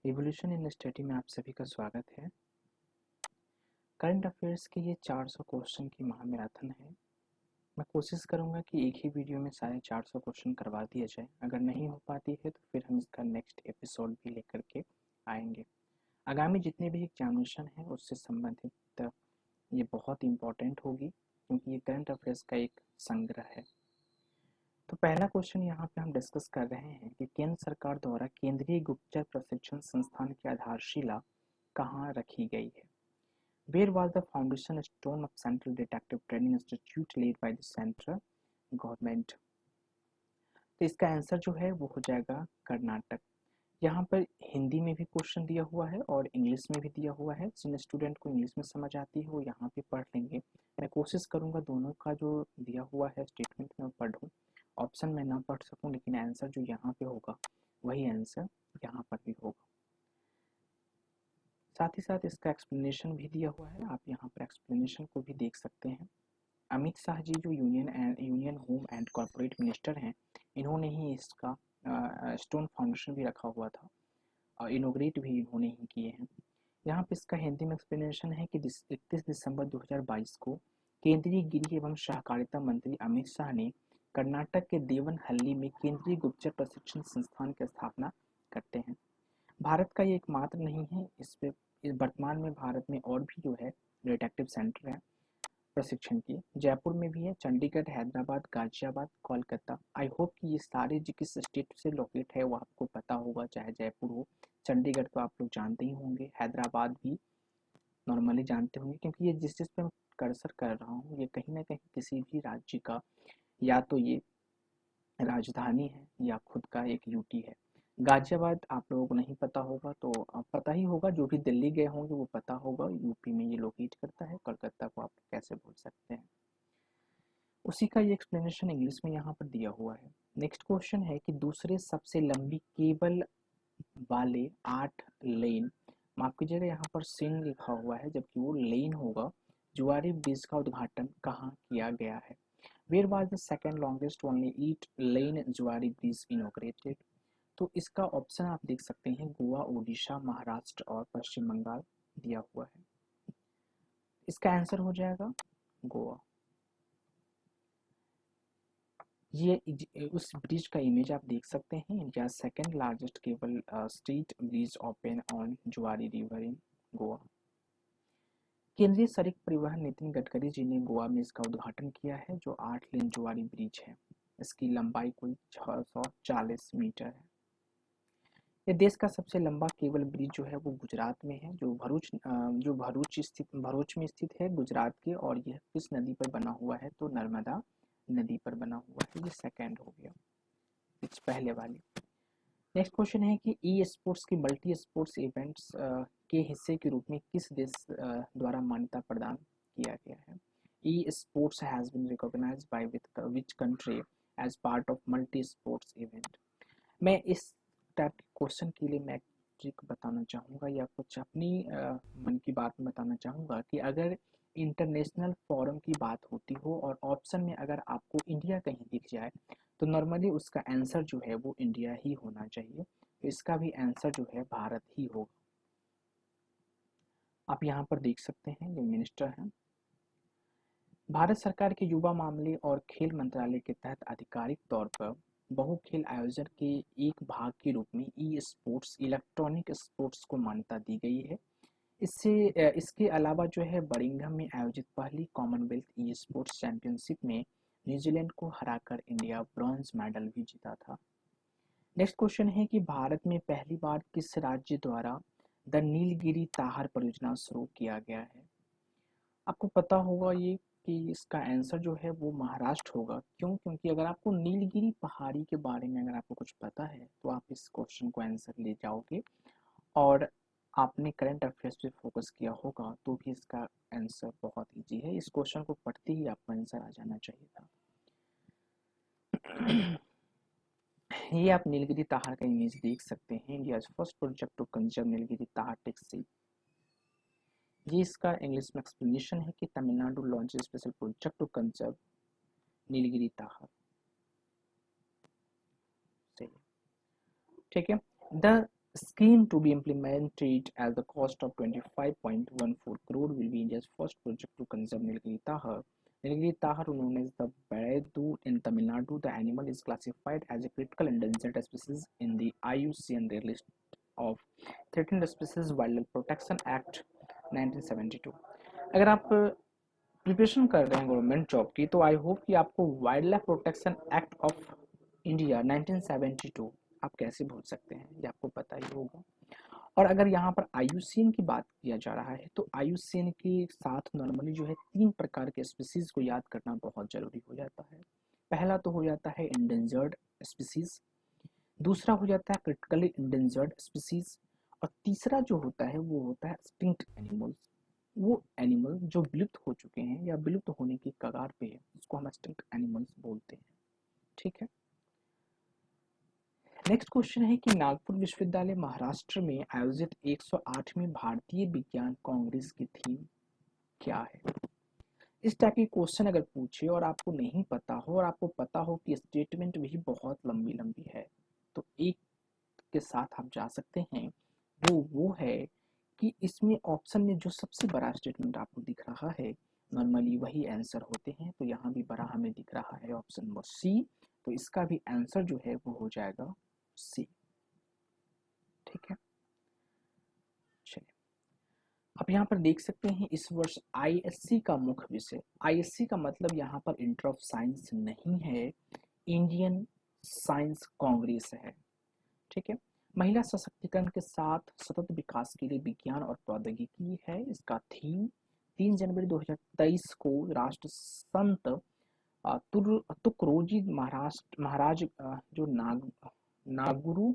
Revolution in study में आप सभी का स्वागत है। करंट अफेयर्स के ये 400 क्वेश्चन की महामैराथन है। मैं कोशिश करूंगा कि एक ही वीडियो में सारे 400 क्वेश्चन करवा दिया जाए। अगर नहीं हो पाती है तो फिर हम इसका नेक्स्ट एपिसोड भी लेकर के आएंगे। आगामी जितने भी एग्जामिनेशन है उससे संबंधित ये बहुत इम्पोर्टेंट होगी, क्योंकि ये करंट अफेयर्स का एक संग्रह है। तो पहला क्वेश्चन यहाँ पे हम डिस्कस कर रहे हैं कि केंद्र सरकार द्वारा केंद्रीय गुप्तचर प्रशिक्षण संस्थान की आधारशिला कहाँ रखी गई है। Where was the foundation stone of Central Detective Training Institute laid by the central government? तो इसका आंसर जो है वो हो जाएगा कर्नाटक। यहाँ पर हिंदी में भी क्वेश्चन दिया हुआ है और इंग्लिश में भी दिया हुआ है। जिन स्टूडेंट को इंग्लिश में समझ आती है वो यहाँ पे पढ़ लेंगे। मैं कोशिश करूँगा दोनों का जो दिया हुआ है स्टेटमेंट में पढ़ूँ, ऑप्शन में ना पढ़ सकूँ, लेकिन आंसर जो यहाँ पे होगा वही आंसर यहाँ पर भी होगा। साथ ही साथ इसका एक्सप्लेनेशन भी दिया हुआ है, आप यहाँ पर एक्सप्लेनेशन को भी देख सकते हैं। अमित शाह जी जो union home and corporate minister हैं, इन्होंने ही इसका स्टोन फाउंडेशन भी रखा हुआ था और इनोग्रेट भी इन्होंने ही किए हैं। यहाँ पे इसका हिंदी में एक्सप्लेनेशन है कि 31 दिसंबर 2022 को केंद्रीय गृह एवं सहकारिता मंत्री अमित शाह ने कर्नाटक के देवनहल्ली में केंद्रीय गुप्तचर प्रशिक्षण संस्थान की स्थापना करते हैं। भारत का ये एकमात्र नहीं है, इस पे वर्तमान में भारत में और भी जो है डिटेक्टिव सेंटर है प्रशिक्षण की। जयपुर में भी है, चंडीगढ़, हैदराबाद, गाजियाबाद, कोलकाता। आई होप कि ये सारे जो किस स्टेट से लोकेट है वो आपको पता होगा, चाहे जयपुर हो, चंडीगढ़ तो आप लोग जानते ही होंगे, हैदराबाद भी नॉर्मली जानते होंगे, क्योंकि ये जिस पे मैं कर्सर कर रहा हूँ ये कहीं ना कहीं किसी भी राज्य का या तो ये राजधानी है या खुद का एक यूटी है। गाजियाबाद आप लोगों को नहीं पता होगा तो पता ही होगा, जो भी दिल्ली गए होंगे वो पता होगा, यूपी में ये लोकेट करता है। कोलकाता को आप कैसे भूल सकते हैं। उसी का ये एक्सप्लेनेशन इंग्लिश में यहाँ पर दिया हुआ है। नेक्स्ट क्वेश्चन है कि दूसरे सबसे लंबी केबल वाले 8 लेन, माफ कीजिएगा यहाँ पर सिन लिखा हुआ है जबकि वो लेन होगा, जुआरी ब्रिज का उद्घाटन कहाँ किया गया है। Where was the second longest only 8 lane जुआरी ब्रिज inaugurated? तो इसका ऑप्शन आप देख सकते हैं, गोवा, ओडिशा, महाराष्ट्र और पश्चिम बंगाल दिया हुआ है। इसका आंसर हो जाएगा गोवा। ये उस ब्रिज का इमेज आप देख सकते हैं, India second largest cable street bridge open on जुआरी रिवर इन गोवा। केंद्रीय सड़क परिवहन नितिन गडकरी जी ने गोवा में इसका उद्घाटन किया है, जो 8 लेन जुआरी ब्रिज है। इसकी लंबाई कुल 640 मीटर है। ये देश का सबसे लंबा केबल ब्रिज जो है वो गुजरात में है, जो भरूच में स्थित है गुजरात के, और यह किस नदी पर बना हुआ है तो नर्मदा नदी पर बना हुआ है। ये सेकंड हो गया इस पहले वाली। नेक्स्ट क्वेश्चन है कि ई स्पोर्ट्स की मल्टी स्पोर्ट्स इवेंट्स के हिस्से के रूप में किस देश द्वारा मान्यता प्रदान किया गया है। Esports has been recognised by which country as part of multi sports event. मैं इस टाइप के क्वेश्चन के लिए मैं ट्रिक बताना चाहूँगा या कुछ अपनी मन की बात में बताना चाहूँगा कि अगर इंटरनेशनल फोरम की बात होती हो और ऑप्शन में अगर आपको इंडिया कहीं दिख जाए तो नॉर्मली उसका आंसर जो है वो इंडिया ही होना चाहिए। तो इसका भी आंसर जो है भारत ही होगा। आप यहाँ पर देख सकते हैं ये मिनिस्टर हैं। भारत सरकार के युवा मामले और खेल मंत्रालय के तहत आधिकारिक तौर पर बहु खेल आयोजन के एक भाग के रूप में ई स्पोर्ट्स इलेक्ट्रॉनिक स्पोर्ट्स को मान्यता दी गई है। इसके अलावा जो है बर्मिंघम में आयोजित पहली कॉमनवेल्थ ई स्पोर्ट्स चैंपियनशिप में न्यूजीलैंड को हराकर इंडिया ब्रॉन्ज मेडल भी जीता था। नेक्स्ट क्वेश्चन है कि भारत में पहली बार किस राज्य द्वारा द नीलगिरी ताहर परियोजना शुरू किया गया है। आपको पता होगा ये कि इसका आंसर जो है वो महाराष्ट्र होगा। क्यों? क्योंकि अगर आपको नीलगिरी पहाड़ी के बारे में अगर आपको कुछ पता है तो आप इस क्वेश्चन को आंसर ले जाओगे, और आपने करंट अफेयर्स पे फोकस किया होगा तो भी इसका आंसर बहुत इजी है। इस क्वेश्चन को पढ़ते ही आपको आंसर आ जाना चाहिए था। ये आप नीलगिरी ताहर का इमेज देख सकते हैं। India first project to conserve Nilgiri tahr textile. ये इसका इंग्लिश में एक्सप्लेनेशन है कि Tamil Nadu launch special project to conserve Nilgiri tahr. सही, ठीक है। The scheme to be implemented at the cost of 25.14 crore will be India's first project to conserve Nilgiri Tahar. Nilgiri Tahar, known as the Baraidu in Tamil Nadu, the animal is classified as a critical endangered species in the IUCN Rare List of Threatened Species Wildlife Protection Act 1972. अगर आप preparation कर रहे हैं government job की तो I hope कि आपको wild life protection act of India 1972 आप कैसे भूल सकते हैं, ये आपको पता ही होगा। और अगर यहाँ पर आयुसीएन की बात किया जा रहा है तो आयुसीएन के साथ नॉर्मली जो है 3 प्रकार के स्पीसीज को याद करना बहुत जरूरी हो जाता है। पहला तो हो जाता है इंडेंजर्ड स्पीसीज, दूसरा हो जाता है क्रिटिकली इंडेंजर्ड स्पीसीज, और तीसरा जो होता है वो होता है एक्सटिंक्ट एनिमल्स। वो एनिमल जो विलुप्त हो चुके हैं या विलुप्त होने की कगार पे है उसको हम एक्सटिंक्ट एनिमल्स बोलते हैं। ठीक है, नेक्स्ट क्वेश्चन है कि नागपुर विश्वविद्यालय महाराष्ट्र में आयोजित 108वीं भारतीय विज्ञान कांग्रेस की थीम क्या है। इस टाइप की क्वेश्चन अगर पूछे और आपको नहीं पता हो और आपको पता हो कि स्टेटमेंट भी बहुत लंबी लंबी है तो एक के साथ आप जा सकते हैं, वो है कि इसमें ऑप्शन में जो सबसे बड़ा स्टेटमेंट आपको दिख रहा है नॉर्मली वही आंसर होते हैं, तो यहाँ भी बड़ा हमें दिख रहा है ऑप्शन नंबर सी, तो इसका भी आंसर जो है वो हो जाएगा सी। ठीक है, चलिए अब यहाँ पर देख सकते हैं इस वर्ष आईएससी का मुख्य विषय, आईएससी का मतलब यहाँ पर इंटर ऑफ साइंस नहीं है, इंडियन साइंस कांग्रेस है। ठीक है, महिला सशक्तिकरण के साथ सतत विकास के लिए विज्ञान और प्रौद्योगिकी है इसका थीम। 3 जनवरी 2023 को राष्ट्र संत तुकरोजी महाराज जो नागुरु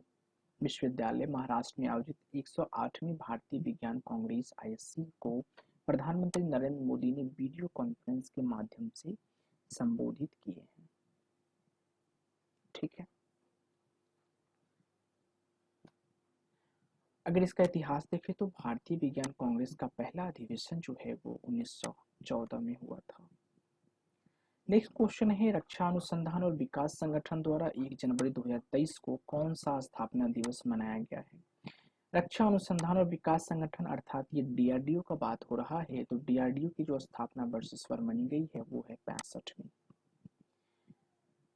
विश्वविद्यालय महाराष्ट्र में आयोजित 108वीं भारतीय विज्ञान कांग्रेस आईएससी को प्रधानमंत्री नरेंद्र मोदी ने वीडियो कॉन्फ्रेंस के माध्यम से संबोधित किए हैं। ठीक है, अगर इसका इतिहास देखें तो भारतीय विज्ञान कांग्रेस का पहला अधिवेशन जो है वो 1914 में हुआ था। नेक्स्ट क्वेश्चन है रक्षा अनुसंधान और विकास संगठन द्वारा 1 जनवरी 2023 को कौन सा स्थापना दिवस मनाया गया है। रक्षा अनुसंधान और विकास संगठन अर्थात ये डीआरडीओ का बात हो रहा है, तो डीआरडीओ की जो स्थापना वर्ष इस बार मनी गई है वो है 65वीं।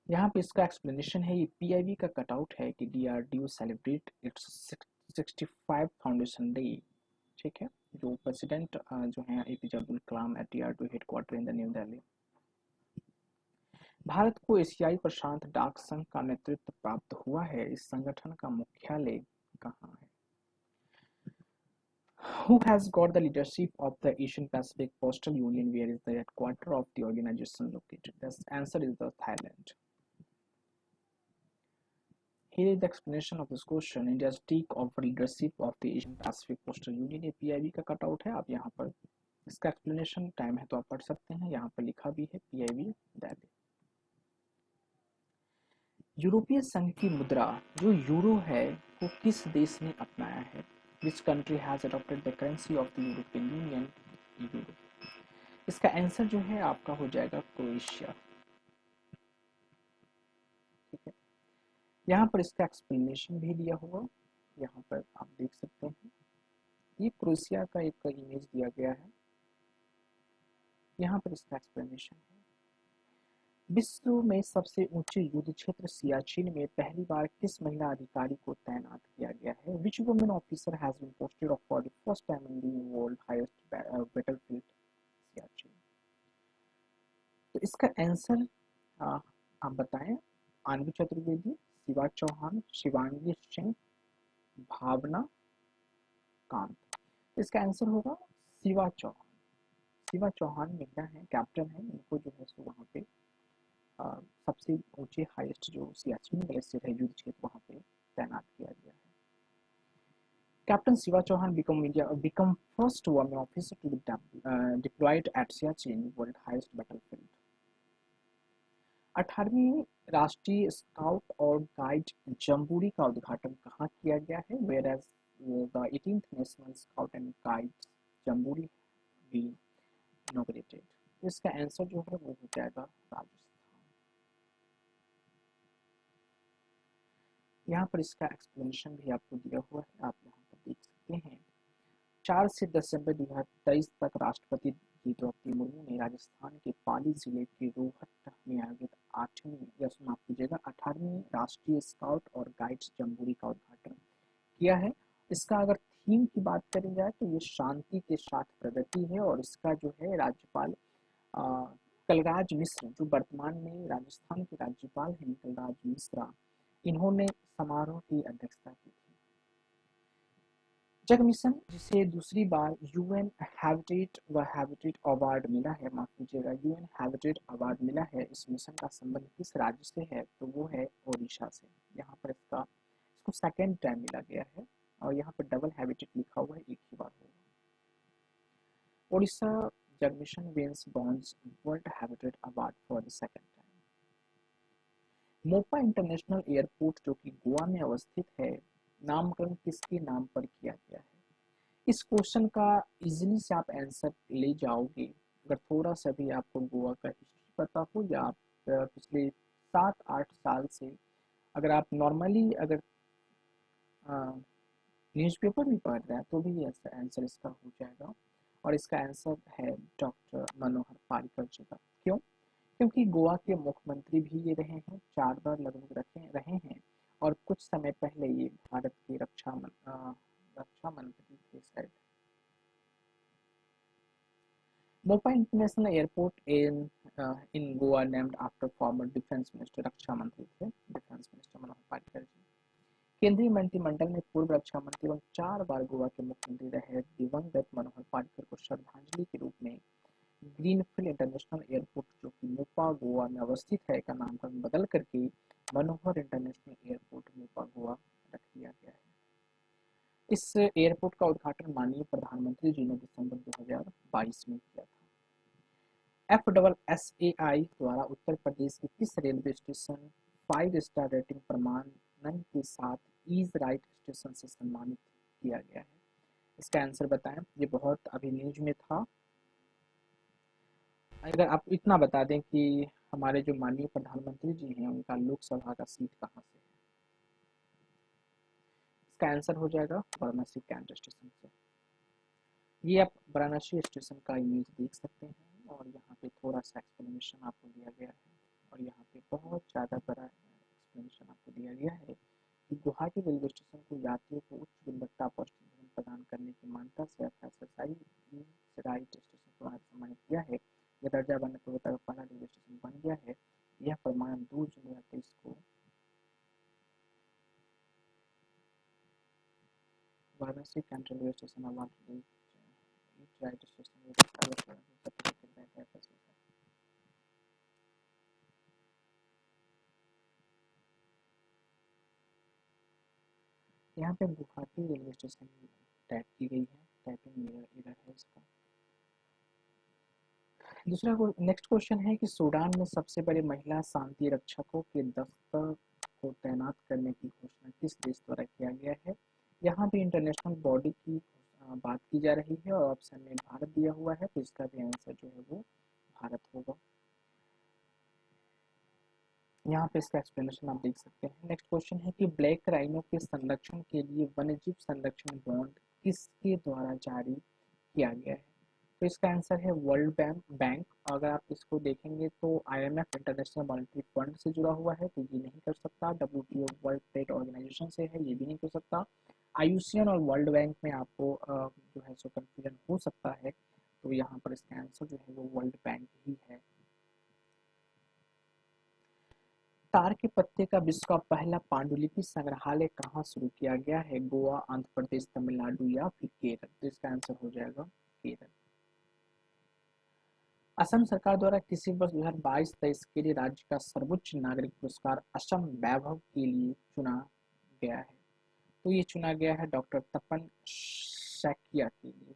यहाँ पे इसका एक्सप्लेनेशन है, ये पीआईबी का कटआउट है कि DRDO celebrate its 65 foundation day. ठीक है, जो प्रेसिडेंट जो है APJ Abdul Kalam at DRDO headquarter in the new Delhi. Bharat को एशियाई प्रशांत डाक संघ का नेतृत्व प्राप्त हुआ है, इस संगठन का मुख्यालय कहाँ है। Who has got the leadership of the Asian Pacific Postal Union? Where is the headquarter of the organization located? The answer is the Thailand. Here is the explanation of this question. India's take over leadership of the Asian Pacific Postal Union. ये PIB का cutout है, आप यहाँ पर इसका explanation time है तो आप पढ़ सकते हैं, यहाँ पर लिखा भी है PIB दिल्ली। यूरोपीय संघ की मुद्रा जो यूरो है वो किस देश ने अपनाया है। Which country has adopted the currency of the European Union, euro. इसका आंसर जो है आपका हो जाएगा क्रोएशिया। ठीक है, यहाँ पर इसका एक्सप्लेनेशन भी दिया हुआ, यहाँ पर आप देख सकते हैं, ये क्रोएशिया का एक इमेज दिया गया है, यहाँ पर इसका एक्सप्लेनेशन है। विश्व में सबसे ऊंचे युद्ध क्षेत्र सियाचिन में पहली बार किस महिला अधिकारी को तैनात किया गया है। Which women officer has been posted for the first time in the world highest battlefield Siachen. तो इसका आंसर आप बताएं। आनवी चतुर्वेदी, शिवा चौहान, शिवांगी सिंह, भावना कांत। इसका आंसर होगा शिवा चौहान। शिवा चौहान महिला है, कैप्टन है, इनको जो है सो वहाँ पे सबसे ऊंचे हाईएस्ट जो सियाचिन ग्लेशियर है युद्ध क्षेत्र वहाँ पे तैनात किया गया है। Captain Shiva Chauhan become first woman officer to be deployed at Siachen, world highest battlefield। 18वीं राष्ट्रीय स्काउट और गाइड जम्बूरी का उद्घाटन कहाँ किया गया है। Whereas the 18th National Scout and Guides Jamboree be inaugurated। इसका आंसर जो है वो हो जाएगा राजस्थान। यहाँ पर इसका एक्सप्लेनेशन भी आपको दिया हुआ है, आप यहाँ पर देख सकते हैं। 4 से 10 दिसंबर 2023 तक राष्ट्रपति द्रौपदी मुर्मू ने राजस्थान के पाली जिले के रोहट में आयोजित 18वीं राष्ट्रीय स्काउट और गाइड्स जम्बूरी का उद्घाटन किया है। इसका अगर थीम की बात करी जाए तो ये शांति के साथ प्रगति है, और इसका जो है राज्यपाल कलराज मिश्र, जो वर्तमान में राजस्थान के राज्यपाल हैं, कलराज मिश्रा, इन्होंने समारोह की अध्यक्षता की थी। जग मिशन, जिसे दूसरी बार यूएन हैबिटेट अवार्ड मिला है, माफ कीजिएगा, यूएन हैबिटेट अवार्ड मिला है, इस मिशन का संबंध किस राज्य से है, तो वो है ओडिशा से। यहाँ पर इसको सेकेंड टाइम मिला गया है, और यहाँ पर डबल हैबिटेट लिखा हुआ है, एक ही बार होगा। ओडिशा जग मिशन विंस बॉन्स world habitat award for the second time. Mopa international airport, जो कि गोवा में अवस्थित है, नामकरण किसके नाम पर किया गया है? इस क्वेश्चन का इजीली से आप आंसर ले जाओगे अगर थोड़ा सा भी आपको गोवा का हिस्ट्री पता हो, या आप पिछले 7-8 साल से अगर आप नॉर्मली अगर न्यूज़पेपर भी पढ़ रहे हैं तो भी आंसर इसका हो जाएगा। और इसका आंसर है डॉक्टर मनोहर पारिकर जी का। क्यों? क्योंकि गोवा के मुख्यमंत्री भी ये रहे हैं, 4 बार लगभग रहे हैं, और कुछ समय पहले ये भारत के रक्षा मंत्री थे शायद। Mopa international airport in Goa named after former defence minister, रक्षा मंत्री थे डिफेंस मिनिस्टर मनोहर पारिकर जी। केंद्रीय मंत्रिमंडल में पूर्व रक्षा मंत्री एवं 4 बार गोवा के मुख्यमंत्री रहे दिवंगत मनोहर पारिकर को श्रद्धांजलि के रूप में ग्रीनफील्ड इंटरनेशनल एयरपोर्ट, जो कि मोपा गोवा में अवस्थित है, का नामकरण बदल करके मनोहर इंटरनेशनल एयरपोर्ट मोपा गोवा रख दिया गया है। इस एयरपोर्ट का उद्घाटन माननीय प्रधानमंत्री जी ने दिसंबर 2022 में किया था। FSSAI द्वारा उत्तर प्रदेश के किस रेलवे स्टेशन 5 स्टार रेटिंग प्रमाणन के साथ ईज राइट स्टेशन से सम्मानित किया गया है? इसका आंसर बताएं। ये बहुत अभी न्यूज में था। अगर आप इतना बता दें कि हमारे जो माननीय प्रधानमंत्री जी हैं, उनका लोकसभा का सीट कहाँ से है? इसका आंसर हो जाएगा वाराणसी कैंट स्टेशन से। ये आप वाराणसी स्टेशन का इमेज देख सकते हैं, और यहाँ पे थोड़ा सा एक्सप्लेनेशन आपको दिया गया है, और यहाँ पे बहुत ज़्यादा बड़ा एक्सप्लेनेशन आपको दिया गया है कि गुवाहाटी रेलवे स्टेशन को यात्रियों को उच्च गुणवत्ता पौष्टिक भोजन प्रदान करने की मान्यता से FSSAI राइट स्टेशन द्वारा सम्मानित किया है। यह दर्जा बनने पर पहला रेलवे स्टेशन बन गया है। यह प्रमाण 2 जून 2023 को Varanasi cantt railway station award right station यहाँ पे गुवाहाटी रेलवे स्टेशन टाइप की गई है, टाइपिंग एरर है इसका। दूसरा नेक्स्ट क्वेश्चन है कि सूडान में सबसे बड़े महिला शांति रक्षकों के दफ्तर को तैनात करने की घोषणा किस देश द्वारा किया गया है? यहाँ भी इंटरनेशनल बॉडी की बात की जा रही है, और ऑप्शन में भारत दिया हुआ है, तो इसका भी आंसर जो है वो भारत होगा। यहाँ पे इसका एक्सप्लेनेशन आप देख सकते हैं। नेक्स्ट क्वेश्चन है कि ब्लैक राइनो के संरक्षण के लिए वन्यजीव संरक्षण बॉन्ड किसके द्वारा जारी किया गया है? तो इसका आंसर है वर्ल्ड बैंक। अगर आप इसको देखेंगे तो IMF इंटरनेशनल मॉनेटरी फंड से जुड़ा हुआ है, तो ये नहीं कर सकता। WTO वर्ल्ड ट्रेड ऑर्गेनाइजेशन से है, ये भी नहीं कर सकता। IUCN और वर्ल्ड बैंक में आपको जो है सो कंफ्यूजन हो सकता है, तो यहाँ पर इसका आंसर जो है वो वर्ल्ड बैंक ही है। तार के पत्ते का विश्व का पहला पांडुलिपि संग्रहालय कहाँ शुरू किया गया है? गोवा, आंध्र प्रदेश, तमिलनाडु या फिर केरल? तो इसका आंसर हो जाएगा केरल। असम सरकार द्वारा किसी वर्ष 2022-23 के लिए राज्य का सर्वोच्च नागरिक पुरस्कार असम वैभव के लिए चुना गया है, तो ये चुना गया है डॉक्टर तपन सैकिया के लिए।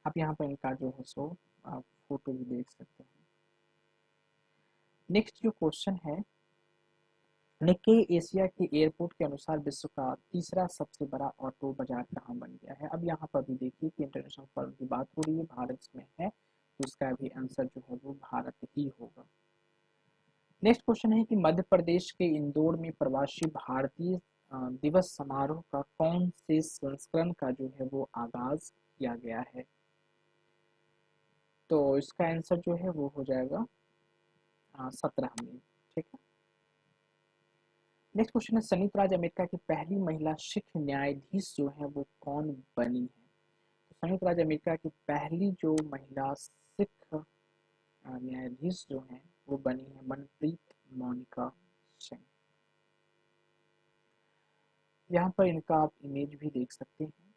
आप यहाँ पर इनका जो है सो आप फोटो भी देख सकते हैं। नेक्स्ट जो क्वेश्चन है, निक्केई एशिया के एयरपोर्ट के अनुसार विश्व का तीसरा सबसे बड़ा ऑटो बाजार कहाँ बन गया है? अब यहाँ पर भी देखिए कि इंटरनेशनल फर्म की बात हो रही है, भारत में है, तो इसका भी आंसर जो है वो भारत ही होगा। नेक्स्ट क्वेश्चन है कि मध्य प्रदेश के इंदौर में प्रवासी भारतीय दिवस समारोह का कौन से संस्करण का जो है वो आगाज किया गया है? तो इसका आंसर जो है वो हो जाएगा 17वीं। ठीक है। नेक्स्ट क्वेश्चन है संयुक्त राज्य अमेरिका की पहली महिला सिख न्यायाधीश जो है वो कौन बनी है? तो संयुक्त राज्य अमेरिका की पहली जो महिला सिख न्यायाधीश जो है वो बनी है मनप्रीत मोनिका सिंह। यहाँ पर इनका आप इमेज भी देख सकते हैं।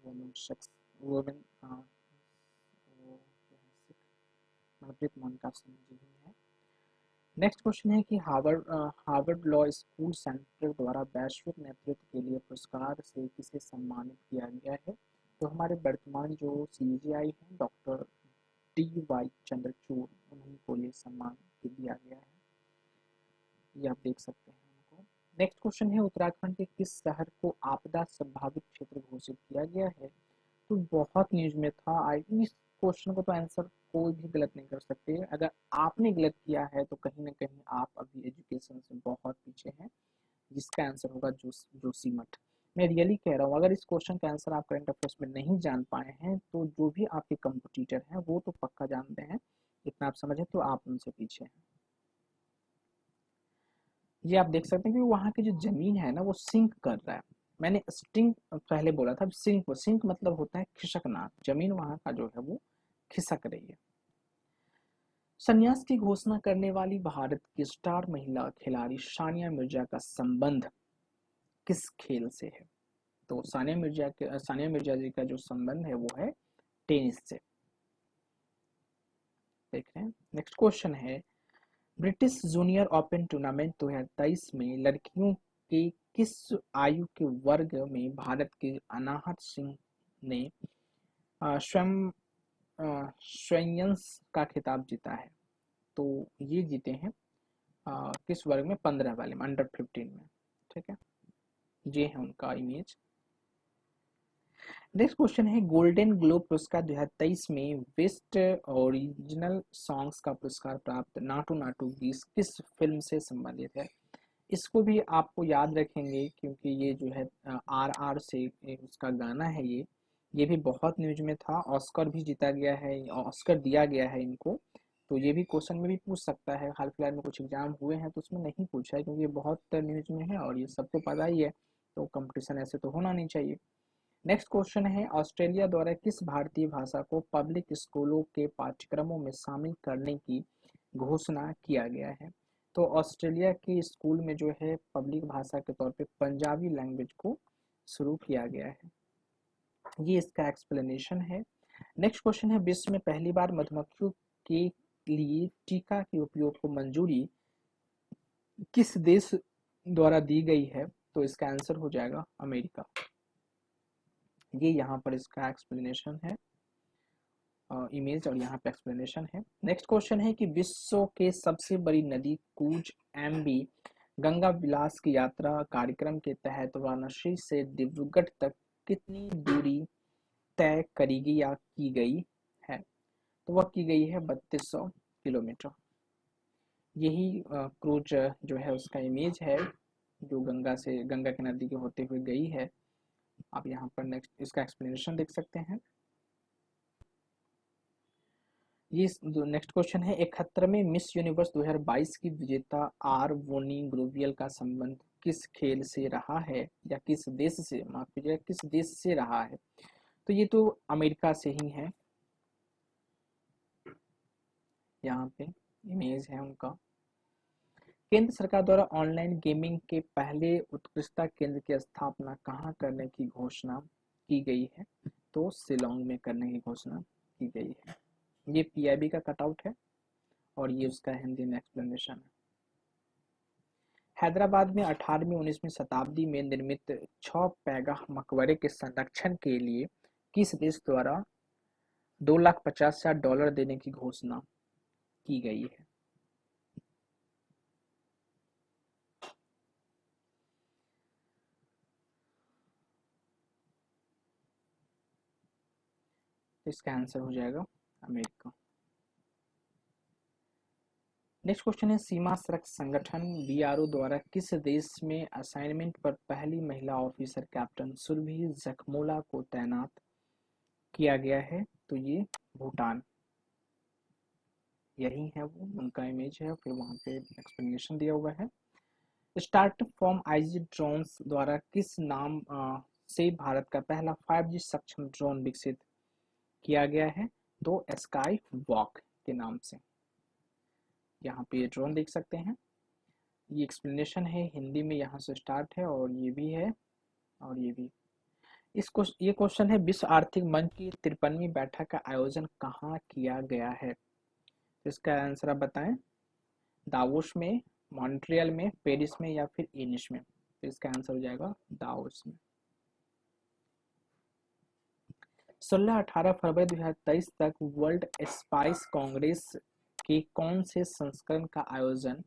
वुमेन शख्स, वुमेन मनप्रीत मोनिका सिंह जी ही है। नेक्स्ट क्वेश्चन है कि हार्वर्ड लॉ स्कूल सेंटर द्वारा वैश्विक नेतृत्व के लिए पुरस्कार से किसे सम्मानित किया गया है? तो हमारे वर्तमान जो CGI हैं डॉक्टर DY चंद्रचूड़, उन्हीं को ये सम्मान दिया गया है। ये आप देख सकते हैं उनको। नेक्स्ट क्वेश्चन है उत्तराखंड के किस शहर को आपदा संभावित क्षेत्र घोषित किया गया है? तो बहुत न्यूज में था। इस क्वेश्चन को तो आंसर कोई भी गलत नहीं कर सकते। अगर आपने गलत किया है तो कहीं ना कहीं आप अभी एजुकेशन से बहुत पीछे हैं। जिसका आंसर होगा जोशीमठ। मैं रियली कह रहा हूँ, अगर इस क्वेश्चन का आंसर आप करंट अफेयर्स में नहीं जान पाए हैं तो जो भी आपके कंपटीटर हैं वो तो पक्का जानते हैं। इतना आप समझे तो आप उनसे पीछे हैं। ये आप देख सकते हैं कि वहाँ की जो जमीन है ना वो सिंक कर रहा है। मैंने स्टिंक पहले बोला था, सिंक सिंक मतलब होता है खिसकना। जमीन वहाँ का जो है वो खिसक रही है। संन्यास की घोषणा करने वाली भारत की स्टार महिला खिलाड़ी सानिया मिर्जा का संबंध किस खेल से है? तो सानिया मिर्जा जी का जो संबंध है वो है टेनिस से। देख रहे हैं। नेक्स्ट क्वेश्चन है ब्रिटिश जूनियर ओपन टूर्नामेंट 2023 में लड़कियों के किस आयु के वर्ग में भारत के अनाहत सिंह ने स्वयं श्रेयंस का खिताब जीता है? तो ये जीते हैं किस वर्ग में? 15 वाले में, अंडर 15 में। ठीक है। ये है उनका इमेज। नेक्स्ट क्वेश्चन है गोल्डन ग्लोब पुरस्कार 2023 में बेस्ट ओरिजिनल सॉन्ग्स का पुरस्कार प्राप्त नाटू नाटू गीत किस फिल्म से संबंधित है? इसको भी आपको याद रखेंगे क्योंकि ये जो है RR से उसका गाना है। ये भी बहुत न्यूज में था। ऑस्कर भी जीता गया है, ऑस्कर दिया गया है इनको। तो ये भी क्वेश्चन में भी पूछ सकता है। हाल फिलहाल में कुछ एग्जाम हुए हैं तो उसमें नहीं पूछा है क्योंकि ये बहुत न्यूज में है और ये सबको पता ही है। तो कंपटीशन ऐसे तो होना नहीं चाहिए। नेक्स्ट क्वेश्चन है ऑस्ट्रेलिया द्वारा किस भारतीय भाषा को पब्लिक स्कूलों के पाठ्यक्रमों में शामिल करने की घोषणा किया गया है? तो ऑस्ट्रेलिया के स्कूल में जो है पब्लिक भाषा के तौर पे पंजाबी लैंग्वेज को शुरू किया गया है। ये इसका एक्सप्लेनेशन है। नेक्स्ट क्वेश्चन है विश्व में पहली बार मधुमक्खियों के लिए टीका के उपयोग को मंजूरी किस देश द्वारा दी गई है? तो इसका आंसर हो जाएगा अमेरिका। ये यहाँ पर इसका एक्सप्लेनेशन है, इमेज, और यहाँ पे एक्सप्लेनेशन है। नेक्स्ट क्वेश्चन है कि विश्व के सबसे बड़ी नदी कूच MV गंगा विलास की यात्रा कार्यक्रम के तहत वाराणसी से डिब्रूगढ़ तक कितनी दूरी तय करेगी या की गई है? तो वह की गई है 3200 किलोमीटर। यही क्रूज जो है उसका इमेज है जो गंगा की नदी के होते हुए गई है। आप यहाँ पर नेक्स्ट इसका एक्सप्लेनेशन देख सकते हैं। ये नेक्स्ट क्वेश्चन है 71वें मिस यूनिवर्स 2022 की विजेता वोनी ग्रोवियल का संबंध किस खेल से रहा है या किस देश से, माफ कीजिएगा, किस देश से रहा है? तो ये तो अमेरिका से ही है। यहाँ पे इमेज है उनका। केंद्र सरकार द्वारा ऑनलाइन गेमिंग के पहले उत्कृष्टता केंद्र की स्थापना कहाँ करने की घोषणा की गई है? तो शिलोंग में करने की घोषणा की गई है। ये PIB का कटआउट है और ये उसका हिंदी में एक्सप्लेनेशन है। हैदराबाद में 18वीं 19वीं शताब्दी में निर्मित 6 पैगा मकबरे के संरक्षण के लिए किस देश द्वारा $2,50,000 देने की घोषणा की गई है? तो इसका आंसर हो जाएगा अमेरिका। नेक्स्ट क्वेश्चन है सीमा सड़क संगठन बीआरओ द्वारा किस देश में असाइनमेंट पर पहली महिला ऑफिसर कैप्टन सुरभि जखमोला को तैनात किया गया है? तो ये भूटान, यही है वो उनका इमेज है, फिर वहां पे एक्सप्लेनेशन दिया हुआ है। स्टार्टअप फॉर्म आईजी ड्रोन्स द्वारा किस नाम से भारत का पहला 5G सक्षम ड्रोन विकसित किया गया है? तो स्काई वॉक के नाम से। यहाँ पे ये ड्रोन देख सकते हैं, ये एक्सप्लेनेशन है हिंदी में, यहाँ से स्टार्ट है और ये भी है और ये भी। ये क्वेश्चन है विश्व आर्थिक मंच की 53वीं बैठक का आयोजन कहाँ किया गया है? तो इसका आंसर आप बताएं। दावोस में, मॉन्ट्रियल में, पेरिस में या फिर एनिस में? तो इसका आंसर हो जाएगा दावोस में। 16-18 फरवरी 2023 तक वर्ल्ड स्पाइस कांग्रेस के कौन से संस्करण का आयोजन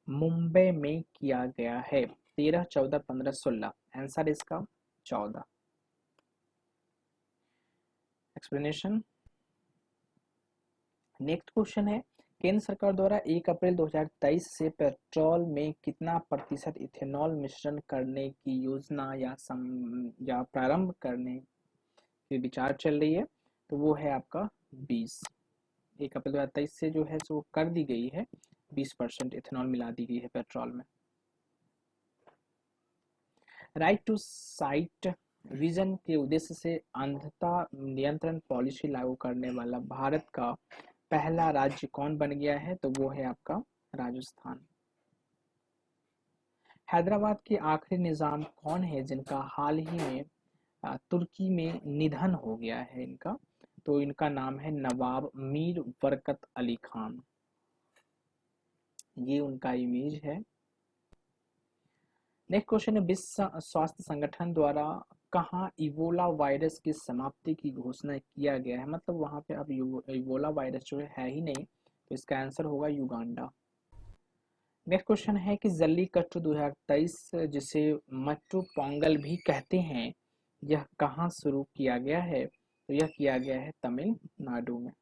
मुंबई में किया गया है? 13, 14, 15, 16। आंसर इसका 14। एक्सप्लेनेशन। नेक्स्ट क्वेश्चन है केंद्र सरकार द्वारा 1 अप्रैल 2023 से पेट्रोल में कितना प्रतिशत इथेनॉल मिश्रण करने की योजना या प्रारंभ करने की विचार चल रही है? तो वो है आपका 20। 1 अप्रैल 2023 से जो है सो कर दी गई है, 20% इथेनॉल मिला दी गई है पेट्रोल में। राइट टू साइट विजन के उद्देश्य से अंधता नियंत्रण पॉलिसी लागू करने वाला भारत का पहला राज्य कौन बन गया है? तो वो है आपका राजस्थान। हैदराबाद के आखिरी निजाम कौन है जिनका हाल ही में तुर्की में निधन हो गया है इनका? तो इनका नाम है नवाब मीर बरकत अली खान, ये उनका इमेज है। नेक्स्ट क्वेश्चन है विश्व स्वास्थ्य संगठन द्वारा कहाँ इबोला वायरस की समाप्ति की घोषणा किया गया है? मतलब वहां पे अब इबोला वायरस जो है ही नहीं, तो इसका आंसर होगा युगांडा। नेक्स्ट क्वेश्चन है कि जल्लीकट्टू 2023 जिसे मट्टू पोंगल भी कहते हैं, यह कहाँ शुरू किया गया है? तो यह किया गया है तमिलनाडु में।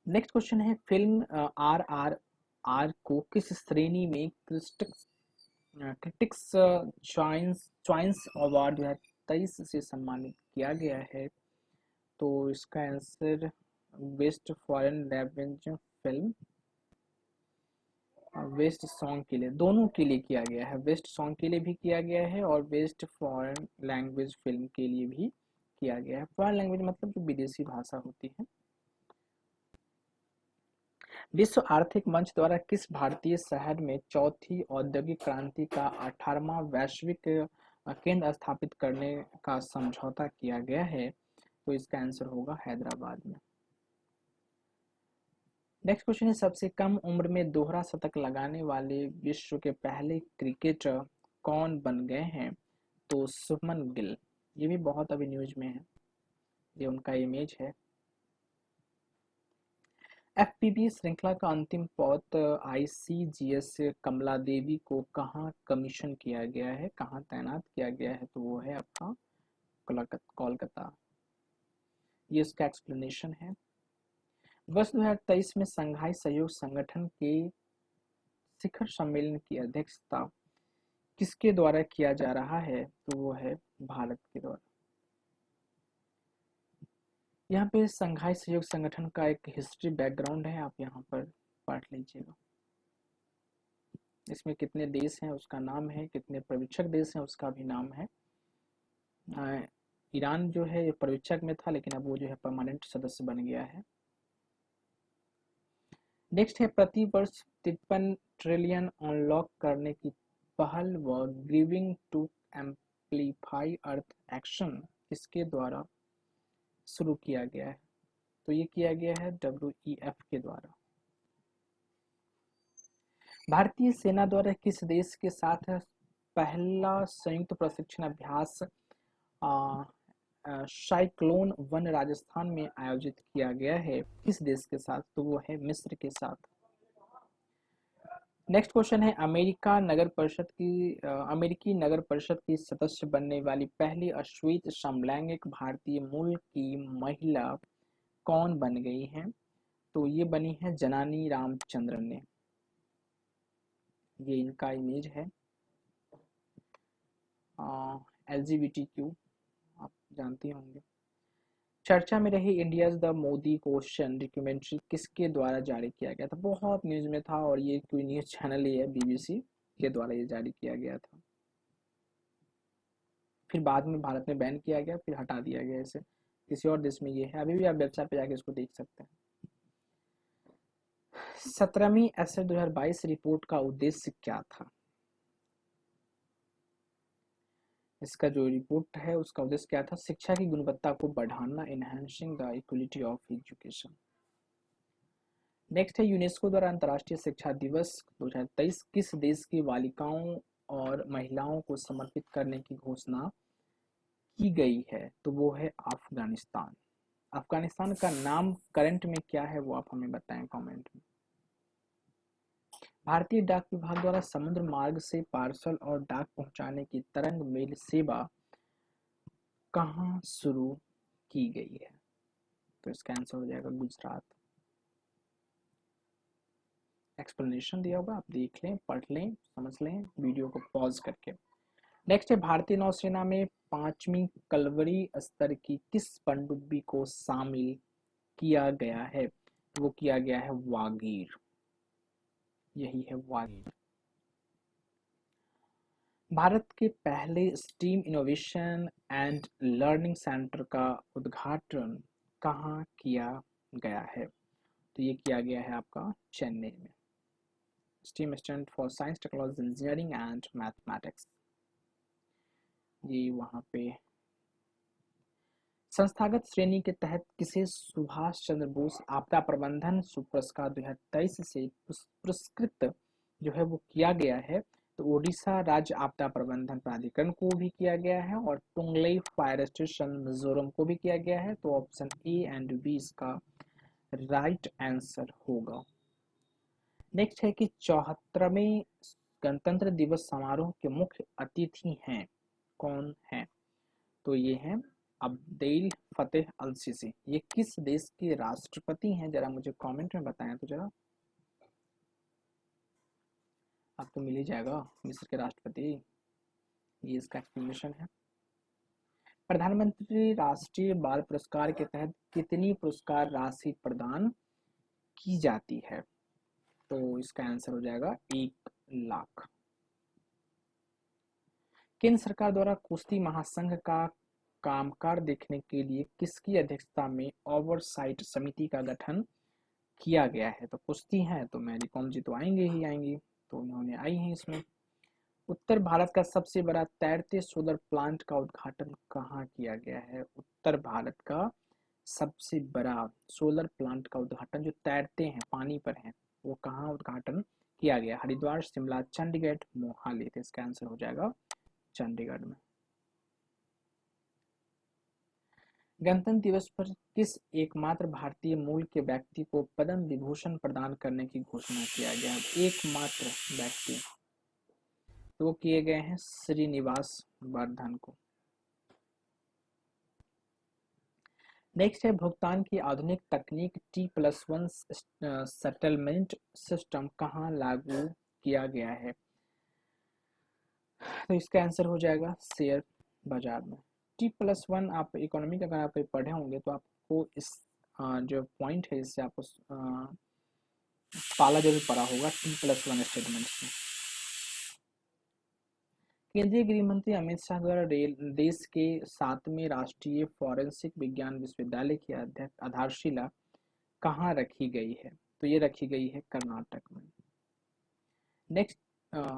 नेक्स्ट क्वेश्चन है फिल्म RRR को किस श्रेणी में क्रिटिक्स चॉइस अवार्ड 2023 से सम्मानित किया गया है? तो इसका answer best foreign language film, best song के लिए, दोनों के लिए किया गया है। बेस्ट सॉन्ग के लिए भी किया गया है और बेस्ट फॉरेन लैंग्वेज फिल्म के लिए भी किया गया है। फॉरेन लैंग्वेज मतलब जो विदेशी भाषा होती है। विश्व आर्थिक मंच द्वारा किस भारतीय शहर में चौथी औद्योगिक क्रांति का 18वां वैश्विक केंद्र स्थापित करने का समझौता किया गया है? तो इसका आंसर होगा हैदराबाद में। नेक्स्ट क्वेश्चन है सबसे कम उम्र में दोहरा शतक लगाने वाले विश्व के पहले क्रिकेटर कौन बन गए हैं? तो शुभमन गिल, ये भी बहुत अभी न्यूज में है, ये उनका इमेज है। एफपीबी श्रृंखला का अंतिम पौध आईसीजीएस कमला देवी को कहाँ कमीशन किया गया है, कहाँ तैनात किया गया है? तो वो है आपका कोलकाता। ये इसका एक्सप्लेनेशन है। वर्ष 2023 में संघाई सहयोग संगठन के शिखर सम्मेलन की अध्यक्षता किसके द्वारा किया जा रहा है? तो वो है भारत के द्वारा। यहाँ पे संघाई सहयोग संगठन का एक हिस्ट्री बैकग्राउंड है, आप यहाँ पर पढ़ लीजिएगा। इसमें कितने देश हैं उसका नाम है, कितने पर्यवेक्षक देश हैं उसका भी नाम है। ईरान जो है पर्यवेक्षक में था, लेकिन अब वो जो है परमानेंट सदस्य बन गया है। नेक्स्ट है प्रति वर्ष 53 ट्रिलियन अनलॉक करने की पहल व giving to amplify earth action किसके द्वारा शुरू किया गया है? तो ये किया गया है WEF के द्वारा। भारतीय सेना द्वारा किस देश के साथ पहला संयुक्त प्रशिक्षण अभ्यास साइक्लोन वन राजस्थान में आयोजित किया गया है? किस देश के साथ? तो वो है मिस्र के साथ। नेक्स्ट क्वेश्चन है अमेरिकी नगर परिषद की सदस्य बनने वाली पहली अश्वेत समलैंगिक भारतीय मूल की महिला कौन बन गई हैं? तो ये बनी है जनानी रामचंद्रन ने, ये इनका इमेज है। LGBTQ आप जानते होंगे। चर्चा में रही India the Modi question documentary किसके द्वारा जारी किया गया था? बहुत न्यूज में था और ये कोई न्यूज चैनल ही है, BBC के द्वारा ये जारी किया गया था। फिर बाद में भारत में बैन किया गया, फिर हटा दिया गया इसे, किसी और देश में ये है, अभी भी आप वेबसाइट पे जाके इसको देख सकते हैं। 17वीं एसेट 2022 रिपोर्ट का उद्देश्य क्या था? इसका जो रिपोर्ट है उसका उद्देश्य क्या था? शिक्षा की गुणवत्ता को बढ़ाना, enhancing the equality of education. Next है यूनेस्को द्वारा अंतर्राष्ट्रीय शिक्षा दिवस 2023 किस देश की बालिकाओं और महिलाओं को समर्पित करने की घोषणा की गई है? तो वो है अफगानिस्तान। अफगानिस्तान का नाम करंट में क्या है वो आप हमें बताएं कमेंट में। भारतीय डाक विभाग द्वारा समुद्र मार्ग से पार्सल और डाक पहुंचाने की तरंग मेल सेवा कहाँ शुरू की गई है? तो इसका आंसर हो जाएगा गुजरात। एक्सप्लेनेशन दिया होगा, आप देख लें, पढ़ लें, समझ लें वीडियो को पॉज करके। नेक्स्ट है भारतीय नौसेना में 5वीं कलवरी स्तर की किस पनडुब्बी को शामिल किया गया है? वो किया गया है वागीर, यही है वागीर। भारत के पहले steam innovation and learning centre का उद्घाटन कहाँ किया गया है? तो ये किया गया है आपका चेन्नई में। Steam stand for science technology engineering and mathematics, ये वहाँ पे। संस्थागत श्रेणी के तहत किसे सुभाष चंद्र बोस आपदा प्रबंधन पुरस्कार 2023 से पुरस्कृत जो है वो किया गया है? तो ओडिशा राज्य आपदा प्रबंधन प्राधिकरण को भी किया गया है और टुंगलई फायर स्टेशन मिजोरम को भी किया गया है। तो ऑप्शन ए एंड बी इसका राइट आंसर होगा। नेक्स्ट है कि 74वें गणतंत्र दिवस समारोह के मुख्य अतिथि हैं, कौन है? तो ये हैं अब्देल फतेह अल सीसी। ये किस देश के राष्ट्रपति हैं? जरा मुझे कमेंट में बताएं तो जरा, आपको मिल ही जाएगा, मिस्र के राष्ट्रपति। ये इसका एक्सप्लेनेशन है। प्रधानमंत्री राष्ट्रीय बाल पुरस्कार के तहत कितनी पुरस्कार राशि प्रदान की जाती है? तो इसका आंसर हो जाएगा 1 लाख। केंद्र सरकार द्वारा कुश्ती महासंघ का कामकाज देखने के लिए किसकी अध्यक्षता में ओवरसाइट समिति का गठन किया गया है? तो कुश्ती है तो मैरी कॉम जी तो आएंगे ही आएंगी, तो उन्होंने आई हैं इसमें। उत्तर भारत का सबसे बड़ा तैरते सोलर प्लांट का उद्घाटन कहाँ किया गया है? उत्तर भारत का सबसे बड़ा सोलर प्लांट का उद्घाटन जो तैरते हैं, पानी पर हैं, वो कहाँ उद्घाटन किया गया? हरिद्वार, शिमला, चंडीगढ़, मोहाली। तो इसका आंसर हो जाएगा चंडीगढ़ में। गणतंत्र दिवस पर किस एकमात्र भारतीय मूल के व्यक्ति को पद्म विभूषण प्रदान करने की घोषणा किया गया है? एकमात्र व्यक्ति, तो वो किए गए हैं श्रीनिवास वर्धन को। नेक्स्ट है भुगतान की आधुनिक तकनीक T+1 सेटलमेंट सिस्टम कहाँ लागू किया गया है? तो इसका आंसर हो जाएगा शेयर बाजार में। T+1 आप इकोनॉमी का अगर आप पढ़े होंगे तो आपको इस जो पॉइंट है इससे आपको पाला जरूर पड़ा होगा T+1 स्टेटमेंट्स में। केंद्रीय गृह मंत्री अमित शाह द्वारा देश के 7वें राष्ट्रीय फॉरेंसिक विज्ञान विश्वविद्यालय की आधारशिला कहाँ रखी गई है? तो ये रखी गई है कर्नाटक में। नेक्स्ट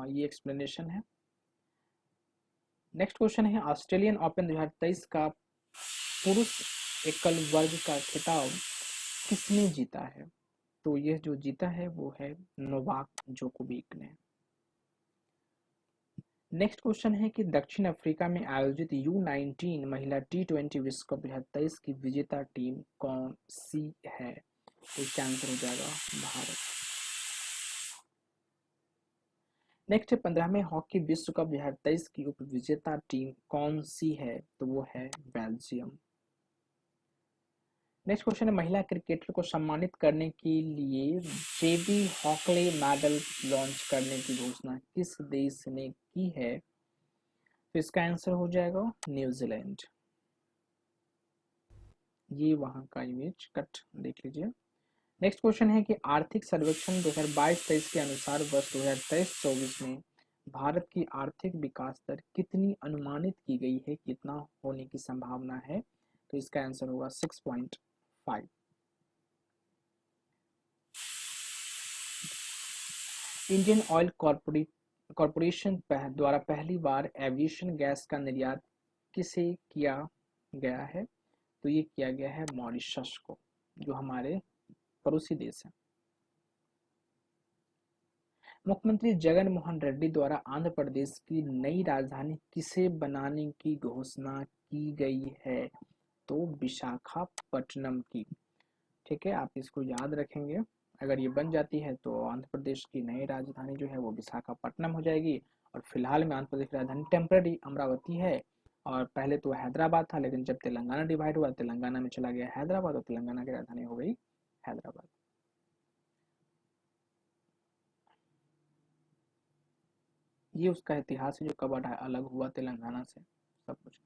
ये एक्सप्लेनेशन है। नेक्स्ट क्वेश्चन है ऑस्ट्रेलियन ओपन 2023 का पुरुष एकल वर्ग का खिताब किसने जीता है? तो यह जो जीता है वो है नोवाक जोकोविक ने। नेक्स्ट क्वेश्चन है कि दक्षिण अफ्रीका में आयोजित U19 महिला T20 विश्व कप 2023 की विजेता टीम कौन सी है? तो इसका आंसर हो जाएगा भारत। नेक्स्ट है 15वें हॉकी विश्व कप 2023 की उप विजेता टीम कौन सी है? तो वो है बेल्जियम। नेक्स्ट क्वेश्चन है, महिला क्रिकेटर को सम्मानित करने के लिए जेबी हॉकले मेडल लॉन्च करने की घोषणा किस देश ने की है? तो इसका आंसर हो जाएगा न्यूजीलैंड। ये वहां का इमेज कट देख लीजिए। नेक्स्ट क्वेश्चन है कि आर्थिक सर्वेक्षण 2022-23 के अनुसार वर्ष 2023-24 में भारत की आर्थिक विकास दर कितनी अनुमानित की गई है, कितना होने की संभावना है? तो इसका आंसर होगा 6.5। इंडियन ऑयल कॉरपोरेशन द्वारा पहली बार एविएशन गैस का निर्यात किसे किया गया है? तो ये किया गया है मॉरिशस को, जो हमारे पड़ोसी देश है। मुख्यमंत्री जगन मोहन रेड्डी द्वारा आंध्र प्रदेश की नई राजधानी किसे बनाने की घोषणा की गई है? तो विशाखापट्टनम की। ठीक है, आप इसको याद रखेंगे। अगर ये बन जाती है तो आंध्र प्रदेश की नई राजधानी जो है वो विशाखापट्टनम हो जाएगी। और फिलहाल में आंध्र प्रदेश की राजधानी टेम्पररी अमरावती है। और पहले तो हैदराबाद था, लेकिन जब तेलंगाना डिवाइड हुआ तेलंगाना में चला गया हैदराबाद, और तेलंगाना की राजधानी हो गई हैदराबाद। ये उसका इतिहास है जो कब अलग हुआ तेलंगाना से, सब कुछ।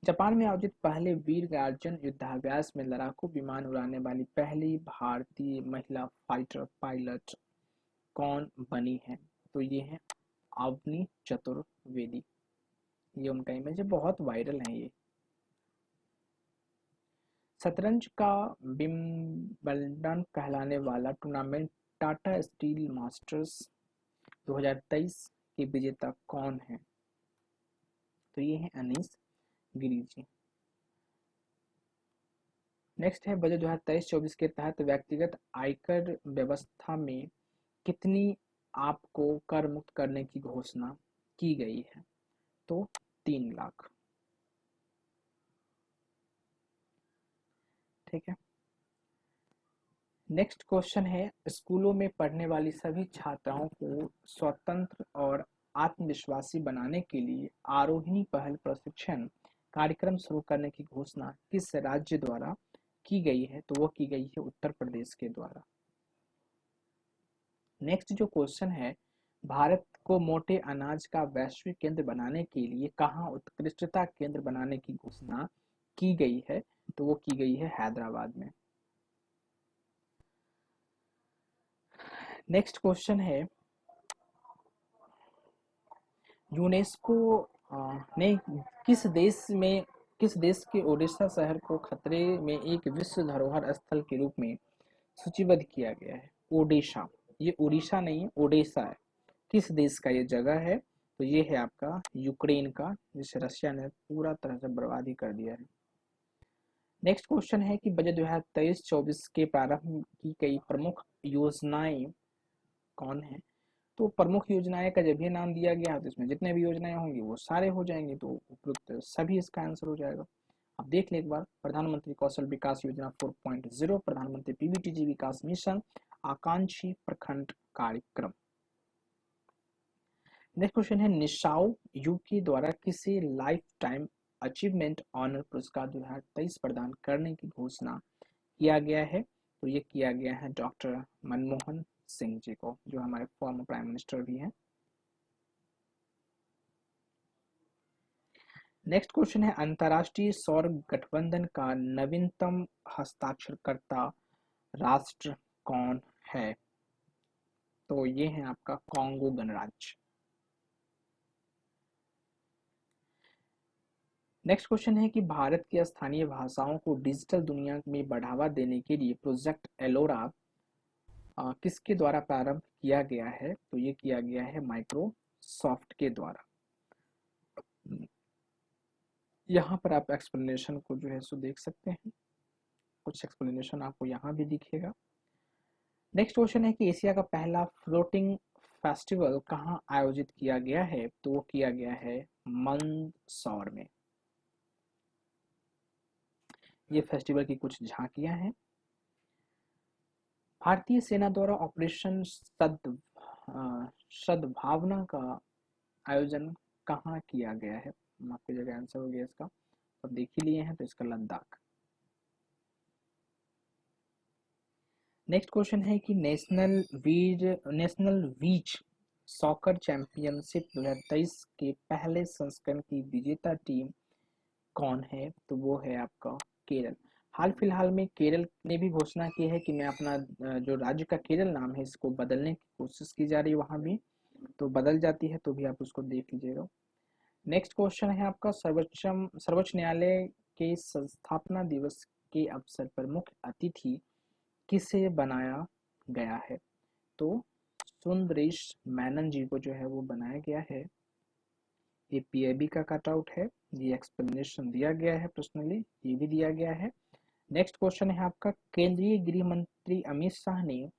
जापान में आयोजित पहले वीर गार्जन युद्धाभ्यास में लड़ाकू विमान उड़ाने वाली पहली भारतीय महिला फाइटर पायलट कौन बनी है? तो ये है अवनी चतुर्वेदी। ये उनका इमेज है, बहुत वायरल है ये। शतरंज का विंबलडन कहलाने वाला टूर्नामेंट टाटा स्टील मास्टर्स 2023 के विजेता कौन है? तो ये है अनीस गिरी जी। नेक्स्ट है, बजट 2023-24 के तहत व्यक्तिगत आयकर व्यवस्था में कितनी आपको कर मुक्त करने की घोषणा की गई है? तो 3 लाख। ठीक है। नेक्स्ट क्वेश्चन है, स्कूलों में पढ़ने वाली सभी छात्राओं को स्वतंत्र और आत्मविश्वासी बनाने के लिए आरोहिणी पहल प्रशिक्षण कार्यक्रम शुरू करने की घोषणा किस राज्य द्वारा की गई है? तो वो की गई है उत्तर प्रदेश के द्वारा। नेक्स्ट जो क्वेश्चन है, भारत को मोटे अनाज का वैश्विक केंद्र बनाने के लिए कहाँ उत्कृष्टता केंद्र बनाने की घोषणा की गई है? तो वो की गई है हैदराबाद में। नेक्स्ट क्वेश्चन है, यूनेस्को ने किस देश के ओडिशा शहर को खतरे में एक विश्व धरोहर स्थल के रूप में सूचीबद्ध किया गया है? ओडिशा, ये उड़ीसा नहीं है, ओडिशा है। किस देश का ये जगह है? तो ये है आपका यूक्रेन का, जिसे रशिया ने पूरा तरह से बर्बाद ही कर दिया है। नेक्स्ट क्वेश्चन है कि बजट 2023-24 के प्रारंभ की कई प्रमुख योजनाएं कौन है? तो प्रमुख योजनाएं का जब भी नाम दिया गया है तो इसमें जितने भी योजनाएं होंगी वो सारे हो जाएंगे, तो उपयुक्त सभी इसका आंसर हो जाएगा। अब देख ले एक बार, प्रधानमंत्री कौशल विकास योजना 4.0, प्रधानमंत्री पीवीटीजी विकास मिशन, आकांक्षी प्रखंड कार्यक्रम। नेक्स्ट क्वेश्चन है, निशाओ यूके द्वारा किसे लाइफ टाइम अचीवमेंट ऑनर पुरस्कार 2023 प्रदान करने की घोषणा किया गया है? तो ये किया गया है डॉक्टर मनमोहन सिंह जी को, जो हमारे फॉर्मर प्राइम मिनिस्टर भी हैं। नेक्स्ट क्वेश्चन है, अंतर्राष्ट्रीय सौर गठबंधन का नवीनतम हस्ताक्षरकर्ता राष्ट्र कौन है? तो ये है आपका कांगो गणराज्य। नेक्स्ट क्वेश्चन है कि भारत की स्थानीय भाषाओं को डिजिटल दुनिया में बढ़ावा देने के लिए प्रोजेक्ट एलोरा किसके द्वारा प्रारंभ किया गया है? तो ये किया गया है माइक्रोसॉफ्ट के द्वारा। यहाँ पर आप एक्सप्लेनेशन को जो है सो देख सकते हैं, कुछ एक्सप्लेनेशन आपको यहाँ भी दिखेगा। नेक्स्ट क्वेश्चन है कि एशिया का पहला फ्लोटिंग फेस्टिवल कहाँ आयोजित किया गया है? तो वो किया गया है मंदसौर में। ये फेस्टिवल की कुछ झांकियां हैं। भारतीय सेना द्वारा ऑपरेशन सद्भावना का आयोजन कहाँ किया गया है? आपकी जगह आंसर हो गया इसका, अब देख ही लिए हैं, तो इसका लद्दाख। नेक्स्ट क्वेश्चन है कि नेशनल बीच सॉकर चैंपियनशिप 2023 के पहले संस्करण की विजेता टीम कौन है? तो वो है आपका केरल। हाल फिलहाल में केरल ने भी घोषणा की है कि मैं अपना जो राज्य का केरल नाम है इसको बदलने की कोशिश की जा रही है, वहां भी तो बदल जाती है, तो भी आप उसको देख लीजिएगा। नेक्स्ट क्वेश्चन है आपका सर्वोच्च न्यायालय के संस्थापना दिवस के अवसर पर मुख्य अतिथि किसे बनाया गया है? तो सुंदरेश मेनन जी को जो है वो बनाया गया है। ये पीआईबी का कटआउट है, ये एक्सप्लेनेशन दिया गया है, पर्सनली ये भी दिया गया है। नेक्स्ट क्वेश्चन है आपका केंद्रीय गृह मंत्री अमित शाह ने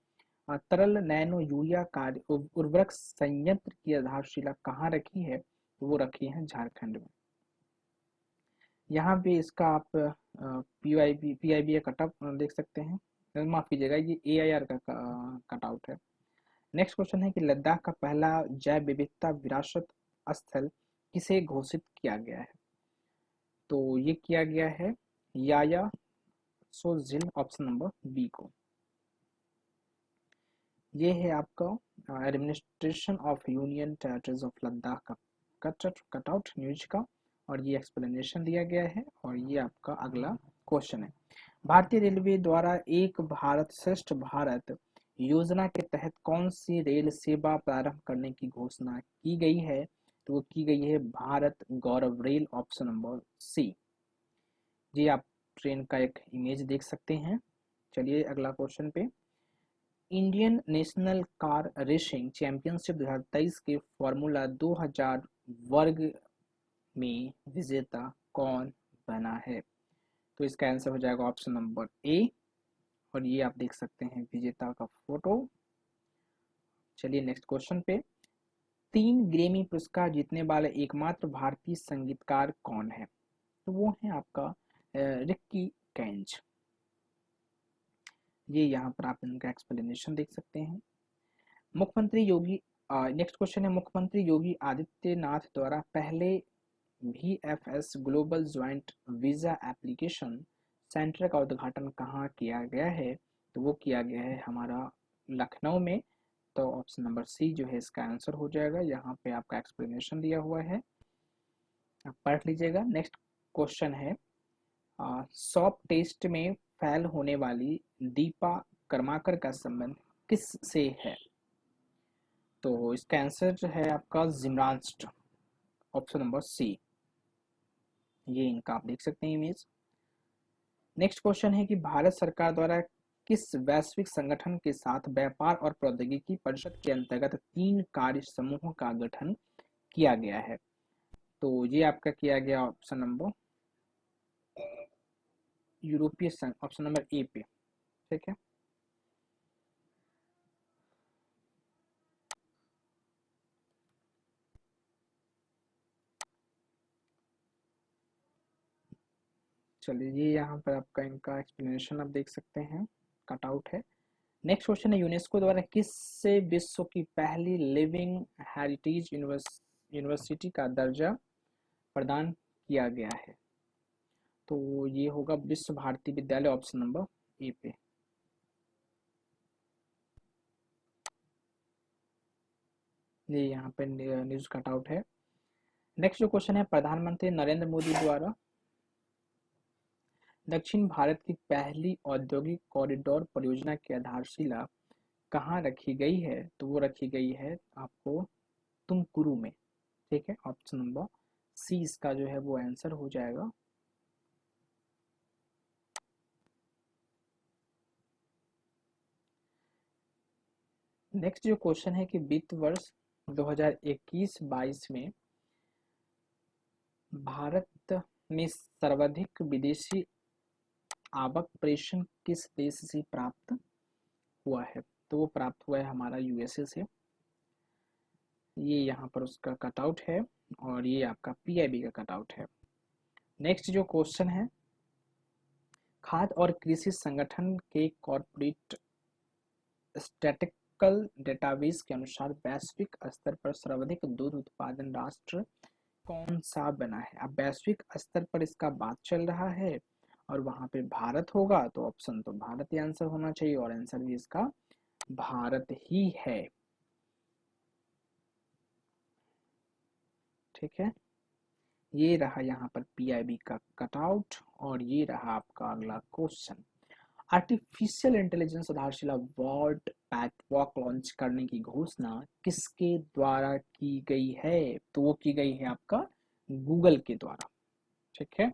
तरल नैनो यूरिया कार्य उर्वरक संयंत्र की आधारशिला कहाँ रखी है? तो वो रखी है झारखंड में। यहाँ पे इसका आप पीआईबी का कटआउट देख सकते हैं, माफ कीजिएगा ये एआईआर का कटआउट है। नेक्स्ट क्वेश्चन है कि लद्दाख का पहला जैव विविधता विरासत स्थल किसे घोषित किया गया है? तो ये किया गया है याया सोजिल, ऑप्शन नंबर बी को। ये है आपका administration of union territories of Ladakh का कटआउट न्यूज का, और ये एक्सप्लेनेशन दिया गया है। और ये आपका अगला क्वेश्चन है, भारतीय रेलवे द्वारा एक भारत श्रेष्ठ भारत योजना के तहत कौन सी रेल सेवा प्रारंभ करने की घोषणा की गई है? तो वो की गई है भारत गौरव रेल, ऑप्शन नंबर सी। जी आप ट्रेन का एक इमेज देख सकते हैं। चलिए अगला क्वेश्चन पे, Indian national car racing championship 2023 के फॉर्मूला 2000 वर्ग में विजेता कौन बना है? तो इसका आंसर हो जाएगा ऑप्शन नंबर ए, और ये आप देख सकते हैं विजेता का फोटो। चलिए नेक्स्ट क्वेश्चन पे, 3 ग्रेमी पुरस्कार जीतने वाले एकमात्र भारतीय संगीतकार कौन है? तो वो है आपका रिक्की कैंज। ये यहाँ पर आप इनका एक्सप्लेनेशन देख सकते हैं। मुख्यमंत्री योगी नेक्स्ट क्वेश्चन है, मुख्यमंत्री योगी आदित्यनाथ द्वारा पहले VFS global joint visa application centre का उद्घाटन कहाँ किया गया है? तो वो किया गया है हमारा लखनऊ में। तो ऑप्शन नंबर सी जो है इसका आंसर हो जाएगा। यहाँ पे आपका एक्सप्लेनेशन दिया हुआ है, आप पढ़ लीजिएगा। नेक्स्ट क्वेश्चन है, सॉप टेस्ट में फेल होने वाली दीपा कर्माकर का संबंध किस से है? तो इसका आंसर जो है आपका जिम्रांस्ट, ऑप्शन नंबर सी। ये इनका आप देख सकते हैं इमेज। नेक्स्ट क्वेश्चन है कि भारत सरकार द्वारा किस वैश्विक संगठन के साथ व्यापार और प्रौद्योगिकी परिषद के अंतर्गत 3 कार्य समूहों का गठन किया गया है? तो ये आपका किया गया ऑप्शन नंबर यूरोपीय संघ, ऑप्शन नंबर ए पे, ठीक है। चलिए ये यहाँ पर आपका इनका एक्सप्लेनेशन आप देख सकते हैं, कटआउट है। नेक्स्ट क्वेश्चन है, यूनेस्को द्वारा किस से विश्व की पहली लिविंग हेरिटेज यूनिवर्सिटी का दर्जा प्रदान किया गया है? तो ये होगा विश्व भारती विद्यालय, ऑप्शन नंबर ए पे। ये यहाँ पे न्यूज कटआउट है। नेक्स्ट जो क्वेश्चन है, प्रधानमंत्री नरेंद्र मोदी द्वारा दक्षिण भारत की पहली औद्योगिक कॉरिडोर परियोजना की आधारशिला कहाँ रखी गई है? तो वो रखी गई है आपको तुमकुरू में, ठीक है। ऑप्शन नंबर सी इसका जो है वो आंसर हो जाएगा। नेक्स्ट जो क्वेश्चन है कि वित्त वर्ष 2021-22 में भारत में सर्वाधिक विदेशी आवक प्रेषण किस देश से प्राप्त हुआ है? तो वो प्राप्त हुआ है हमारा यूएसए से। ये यहाँ पर उसका कटआउट है, और ये आपका पीआईबी का कटआउट है। नेक्स्ट जो क्वेश्चन है, खाद्य और कृषि संगठन के कॉर्पोरेट स्टैटिस्टिकल डेटाबेस के अनुसार वैश्विक स्तर पर सर्वाधिक दूध उत्पादन राष्ट्र कौन सा बना है? अब वैश्विक स्तर पर इसका बात चल रहा है, और वहां पे भारत होगा तो ऑप्शन तो भारत ही आंसर होना चाहिए और आंसर भी इसका भारत ही है। ठीक है, ये रहा यहाँ पर पीआईबी का कटआउट और ये रहा आपका अगला क्वेश्चन। आर्टिफिशियल इंटेलिजेंस आधारशिला वर्ल्ड पैटवॉक लॉन्च करने की घोषणा किसके द्वारा की गई है? तो वो की गई है आपका गूगल के द्वारा। ठीक है,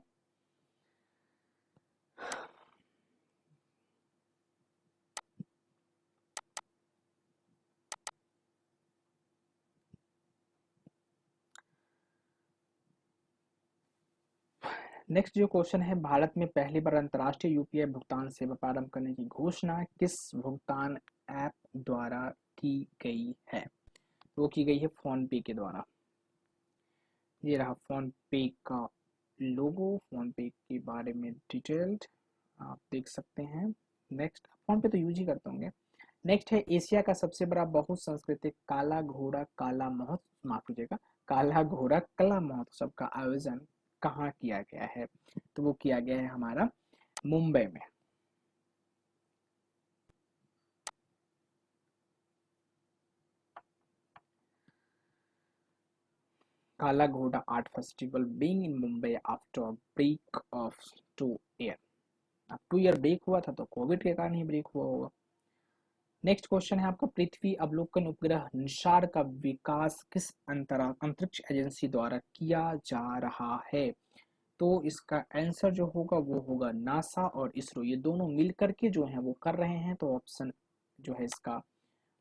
नेक्स्ट जो क्वेश्चन है, भारत में पहली बार अंतर्राष्ट्रीय यूपीआई भुगतान सेवा प्रारंभ करने की घोषणा किस भुगतान ऐप द्वारा की गई है? वो की गई है फोन पे के द्वारा। ये रहा फोन पे का लोगो, फोन पे के बारे में डिटेल्ड आप देख सकते हैं। नेक्स्ट, फोन पे तो यूज ही करते होंगे। नेक्स्ट है, एशिया का सबसे बड़ा बहुसांस्कृतिक काला घोड़ा काला महोत्सव, माफ कीजिएगा, काला घोड़ा कला महोत्सव का आयोजन कहाँ किया गया है? तो वो किया गया है हमारा मुंबई में। Kala Ghoda art festival being in Mumbai after break of 2 year. अब 2 ईयर ब्रेक हुआ था तो कोविड के कारण ही ब्रेक हुआ होगा। नेक्स्ट क्वेश्चन है आपका, पृथ्वी अवलोकन उपग्रह निशार का विकास किस अंतरिक्ष एजेंसी द्वारा किया जा रहा है? तो इसका आंसर जो होगा वो होगा नासा और इसरो, ये दोनों मिलकर के जो है वो कर रहे हैं। तो ऑप्शन जो है इसका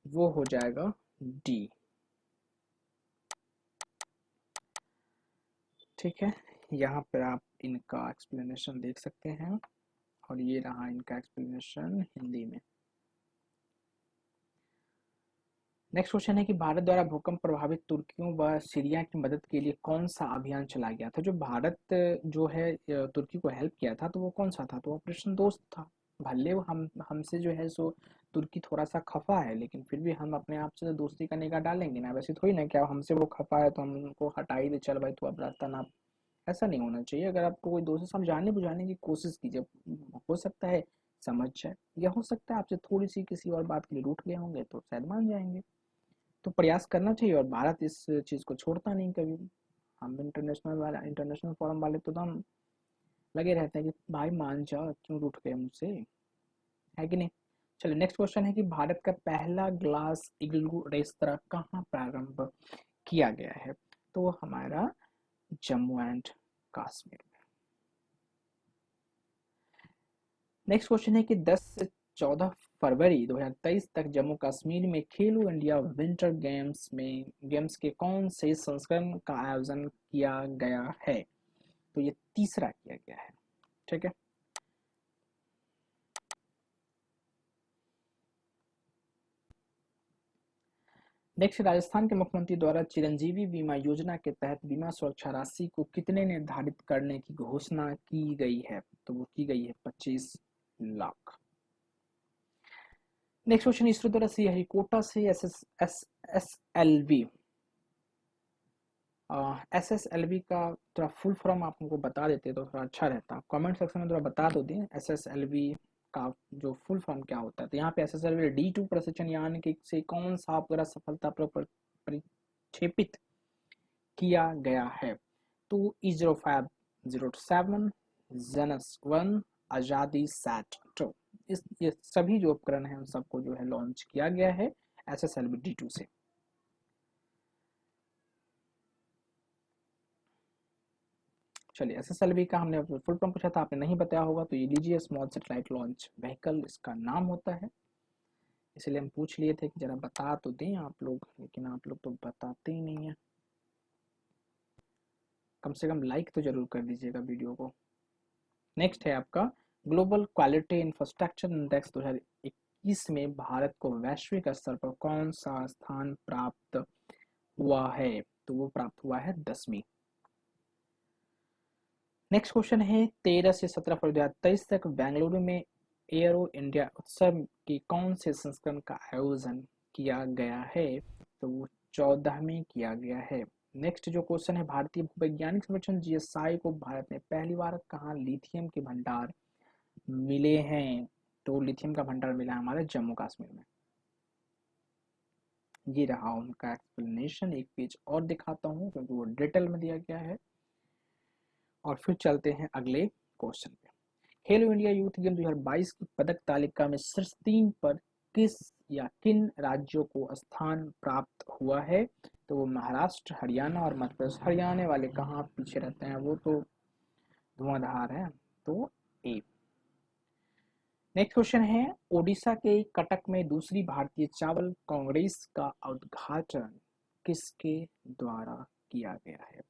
वो हो जाएगा डी। ठीक है, यहाँ पर आप इनका एक्सप्लेनेशन देख सकते हैं और ये रहा इनका एक्सप्लेनेशन हिंदी में। नेक्स्ट क्वेश्चन है कि भारत द्वारा भूकंप प्रभावित तुर्कियों व सीरिया की मदद के लिए कौन सा अभियान चलाया गया था? जो भारत जो है तुर्की को हेल्प किया था तो वो कौन सा था? तो ऑपरेशन दोस्त था। भले वो हमसे जो है सो तुर्की थोड़ा सा खफा है, लेकिन फिर भी हम अपने आप से तो दोस्ती का निगाह डालेंगे ना। वैसे थोड़ी ना क्या हमसे वो खफा है तो हम उनको हटा ही दे, चल भाई तू अब रास्ता ना। ऐसा नहीं होना चाहिए। अगर आपको कोई दोस्त समझाने बुझाने की कोशिश कीजिए, हो सकता है समझ जाए या हो सकता है आपसे थोड़ी सी किसी और बात के लिए रूठ गए होंगे तो शायद मान जाएंगे। तो प्रयास करना चाहिए और भारत इस चीज़ को छोड़ता नहीं कभी भी। हम इंटरनेशनल फोरम वाले तो हम लगे रहते हैं कि भाई मान जा, क्यों रूठ गए मुझसे, है कि नहीं। चलिए, नेक्स्ट क्वेश्चन है कि भारत का पहला ग्लास इग्लू रेस्तरां कहाँ प्रारंभ किया गया है? तो वो हमारा जम्मू एंड कश्मीर में। नेक्स्ट क्वेश्चन है कि 10 से 14 फरवरी 2023 तक जम्मू कश्मीर में खेलो इंडिया विंटर गेम्स के कौन से संस्करण का आयोजन किया गया है? तो ये तीसरा किया गया है। ठीक है, नेक्स्ट, राजस्थान के मुख्यमंत्री द्वारा चिरंजीवी बीमा योजना के तहत बीमा सुरक्षा राशि को कितने निर्धारित करने की घोषणा की गई है? तो वो की गई है 25 लाख। नेक्स्ट क्वेश्चन, इसरो द्वारा श्रीहरिकोटा से एस एस एल वी का थोड़ा फुल फॉर्म आप हमको बता देते तो थोड़ा अच्छा रहता। कमेंट सेक्शन में थोड़ा बता दो दिए एस एस एल वी का जो फुल फॉर्म क्या होता है। तो यहाँ पे S S L V D2 प्रशिक्षण यान के से कौन सा उपग्रह सफलतापूर्वक परिक्षेपित किया गया है? तो E0507, जेनस 1, आजादी सैट 2, ये सभी जो उपकरण हैं उन सबको जो है लॉन्च किया गया है S S L V D2 से। चलिए, एसएसएलवी का हमने फुल फॉर्म पूछा था, आपने नहीं बताया होगा तो ये लीजिए, स्मॉल सैटेलाइट लॉन्च व्हीकल इसका नाम होता है। इसलिए हम पूछ लिए थे कि जरा बता तो दें आप लोग, लेकिन आप लोग तो बताते ही नहीं है। कम से कम लाइक तो जरूर कर दीजिएगा वीडियो को। नेक्स्ट है आपका, ग्लोबल क्वालिटी इंफ्रास्ट्रक्चर इंडेक्स 2021 में भारत को वैश्विक स्तर पर कौन सा स्थान प्राप्त हुआ है? तो वो प्राप्त हुआ है 10वीं। नेक्स्ट क्वेश्चन है, 13 से 17 फरवरी 2023 तक बेंगलुरु में एयरो इंडिया उत्सव के कौन से संस्करण का आयोजन किया गया है? तो वो 14 में किया गया है। नेक्स्ट जो क्वेश्चन है, भारतीय भूवैज्ञानिक सर्वेक्षण GSI को भारत में पहली बार कहाँ लिथियम के भंडार मिले हैं? तो लिथियम का भंडार मिला है हमारे जम्मू कश्मीर में। ये रहा उनका एक्सप्लेनेशन। एक पेज और दिखाता हूँ क्योंकि वो डिटेल में दिया गया है, और फिर चलते हैं अगले क्वेश्चन पे। खेलो इंडिया यूथ गेम 2022 की पदक तालिका में शीर्ष 3 पर किस या किन राज्यों को स्थान प्राप्त हुआ है? तो वो महाराष्ट्र, हरियाणा और मध्य प्रदेश। हरियाणा वाले कहाँ पीछे रहते हैं, वो तो धुआंधार है। तो ए। नेक्स्ट क्वेश्चन है, ओडिशा के कटक में दूसरी भारतीय चावल कांग्रेस का उद्घाटन किसके द्वारा किया गया है?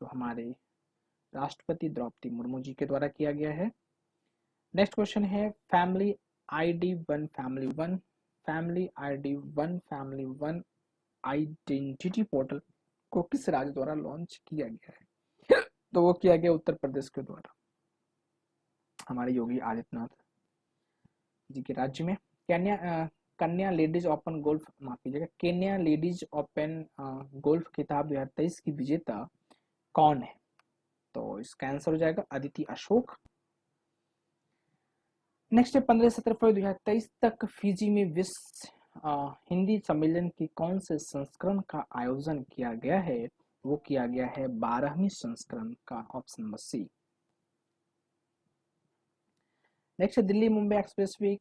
तो हमारे राष्ट्रपति द्रौपदी मुर्मू जी के द्वारा किया गया है। नेक्स्ट क्वेश्चन है, family ID one family one identity portal को किस राज्य द्वारा लॉन्च किया गया है? तो वो किया गया उत्तर प्रदेश के द्वारा, हमारे योगी आदित्यनाथ जी के राज्य में। कन्या लेडीज ओपन गोल्फ, माफ कीजिएगा, केन्या लेडीज ओपन गोल्फ खिताब 2023 की विजेता कौन है? तो इसका आंसर हो जाएगा अदिति अशोक। नेक्स्ट है, 15-17 फरवरी 2023 तक फिजी में विश्व हिंदी सम्मेलन की कौन से संस्करण का आयोजन किया गया है? वो किया गया है 12वीं संस्करण का, ऑप्शन नंबर सी। नेक्स्ट है, दिल्ली मुंबई एक्सप्रेसवे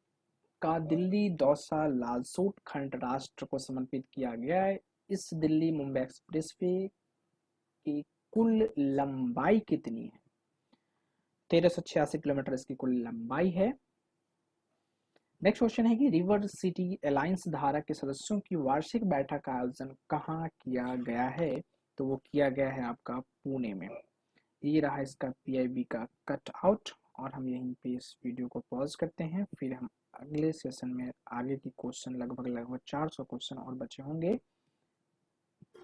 का दिल्ली दौसा लालसोट खंड राष्ट्र को समर्पित किया गया है। इस दिल्ली मुंबई एक्सप्रेसवे की कुल लंबाई कितनी है? 1386 किलोमीटर इसकी कुल लंबाई है। नेक्स्ट क्वेश्चन है कि रिवर सिटी अलायंस धारा के सदस्यों की वार्षिक बैठक का आयोजन कहाँ किया गया है? तो वो किया गया है आपका पुणे में। ये रहा इसका पीआईबी का कट आउट, और हम यहीं पे इस वीडियो को पॉज करते हैं। फिर हम अगले सेशन में आगे की क्वेश्चन लगभग 400 क्वेश्चन और बचे होंगे।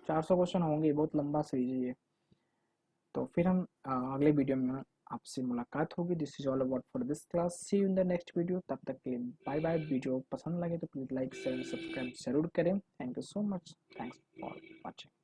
400 क्वेश्चन होंगे, बहुत लंबा सीरीज है ये। तो फिर हम अगले वीडियो में आपसे मुलाकात होगी। This is all about for this class. See you in the next video. तब तक के लिए बाय बाय। वीडियो पसंद लगे तो प्लीज लाइक शेयर सब्सक्राइब जरूर करें। Thank you so much. Thanks for watching.